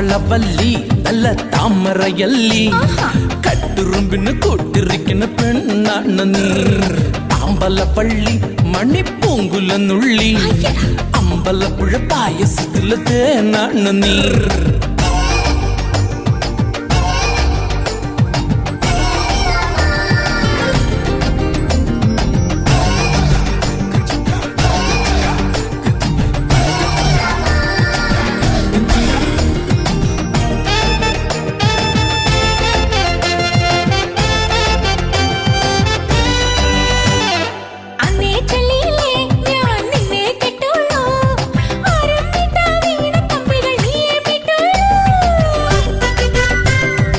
കമളവല്ലി നല്ല താമരയല്ലി കട്ടുറുമ്പിന് കൂട്ടിരിക്കുന്ന പെണ്ണാണ് നീ അമ്പലപ്പള്ളി മണിപ്പൂങ്കുല നുള്ളി അമ്പലപ്പുഴ പായസത്തിലെ തേനാണ് നീ